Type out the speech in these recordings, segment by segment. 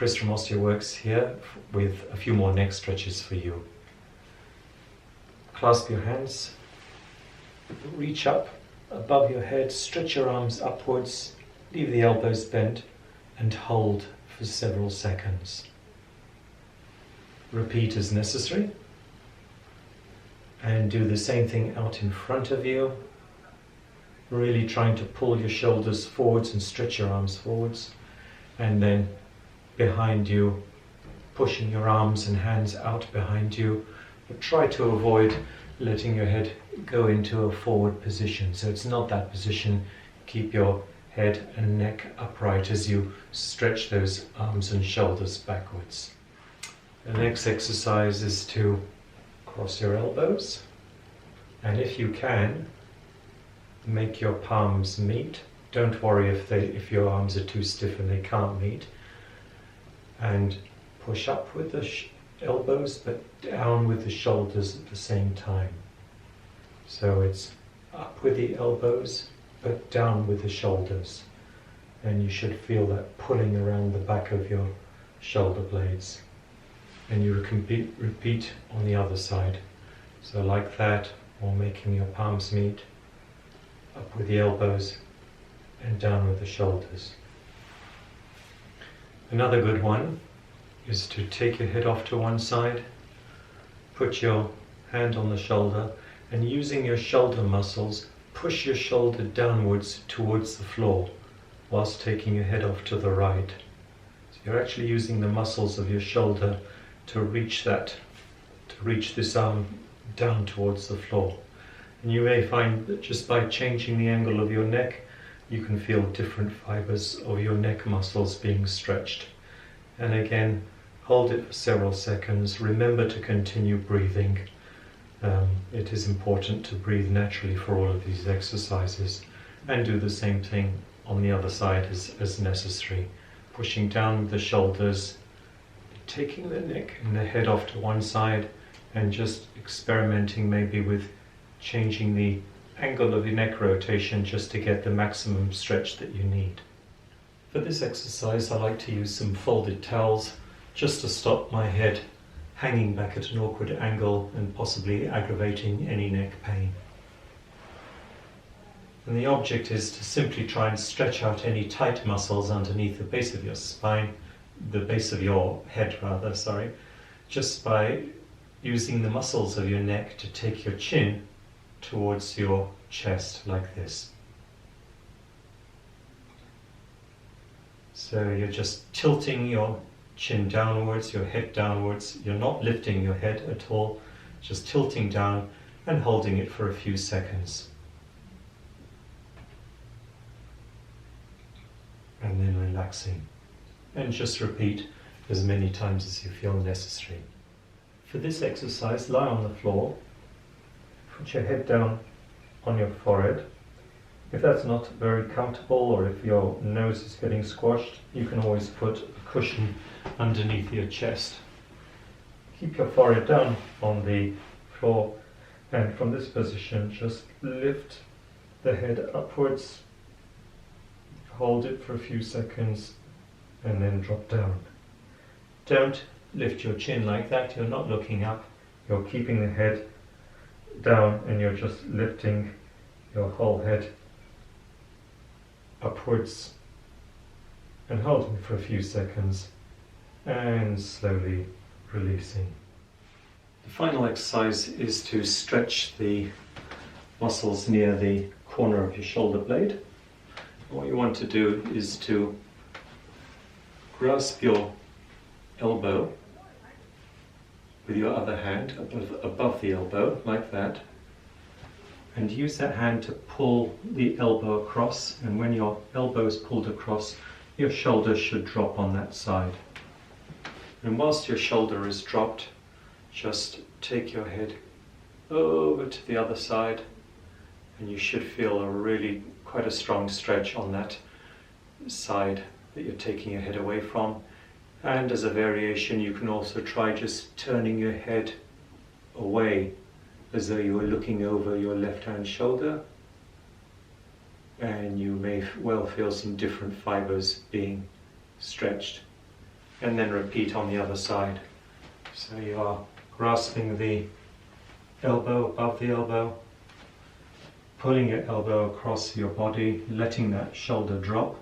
Chris from OsteoWorks here with a few more neck stretches for you. Clasp your hands, reach up above your head, stretch your arms upwards, leave the elbows bent and hold for several seconds. Repeat as necessary and do the same thing out in front of you, really trying to pull your shoulders forwards and stretch your arms forwards, and then behind you, pushing your arms and hands out behind you, but try to avoid letting your head go into a forward position. So it's not that position. Keep your head and neck upright as you stretch those arms and shoulders backwards. The next exercise is to cross your elbows, and if you can, make your palms meet. Don't worry if your arms are too stiff and they can't meet. And push up with the elbows but down with the shoulders at the same time. So it's up with the elbows but down with the shoulders. And you should feel that pulling around the back of your shoulder blades. And you repeat on the other side. So like that, or making your palms meet, up with the elbows and down with the shoulders. Another good one is to take your head off to one side, put your hand on the shoulder, and using your shoulder muscles, push your shoulder downwards towards the floor whilst taking your head off to the right. So you're actually using the muscles of your shoulder to reach this arm down towards the floor. And you may find that just by changing the angle of your neck, you can feel different fibers of your neck muscles being stretched. And again, hold it for several seconds. Remember to continue breathing. It is important to breathe naturally for all of these exercises, and do the same thing on the other side as necessary. Pushing down the shoulders, taking the neck and the head off to one side, and just experimenting maybe with changing the angle of your neck rotation just to get the maximum stretch that you need. For this exercise, I like to use some folded towels just to stop my head hanging back at an awkward angle and possibly aggravating any neck pain. And the object is to simply try and stretch out any tight muscles underneath the base of your spine, the base of your head rather, just by using the muscles of your neck to take your chin towards your chest like this. So you're just tilting your chin downwards, your head downwards. You're not lifting your head at all, just tilting down and holding it for a few seconds. And then relaxing. And just repeat as many times as you feel necessary. For this exercise, lie on the floor. Put your head down on your forehead. If that's not very comfortable, or if your nose is getting squashed, you can always put a cushion underneath your chest. Keep your forehead down on the floor, and from this position just lift the head upwards, hold it for a few seconds, and then drop down. Don't lift your chin like that. You're not looking up, you're keeping the head down, and you're just lifting your whole head upwards and holding for a few seconds and slowly releasing. The final exercise is to stretch the muscles near the corner of your shoulder blade. What you want to do is to grasp your elbow with your other hand above the elbow, like that, and use that hand to pull the elbow across, and when your elbow is pulled across, your shoulder should drop on that side. And whilst your shoulder is dropped, just take your head over to the other side, and you should feel quite a strong stretch on that side that you're taking your head away from. And as a variation, you can also try just turning your head away as though you were looking over your left hand shoulder, and you may well feel some different fibers being stretched. and then repeat on the other side. So you are grasping the elbow above the elbow, pulling your elbow across your body, letting that shoulder drop,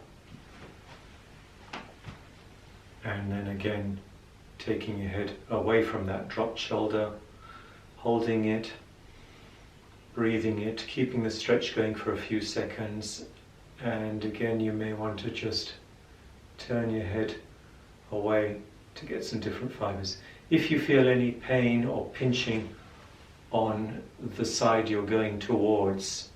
and then again taking your head away from that dropped shoulder, holding it, breathing it, keeping the stretch going for a few seconds, and again you may want to just turn your head away to get some different fibers. If you feel any pain or pinching on the side you're going towards,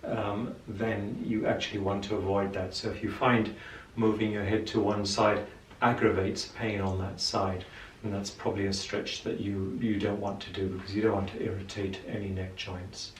then you actually want to avoid that. So if you find moving your head to one side aggravates pain on that side, and that's probably a stretch that you don't want to do, because you don't want to irritate any neck joints.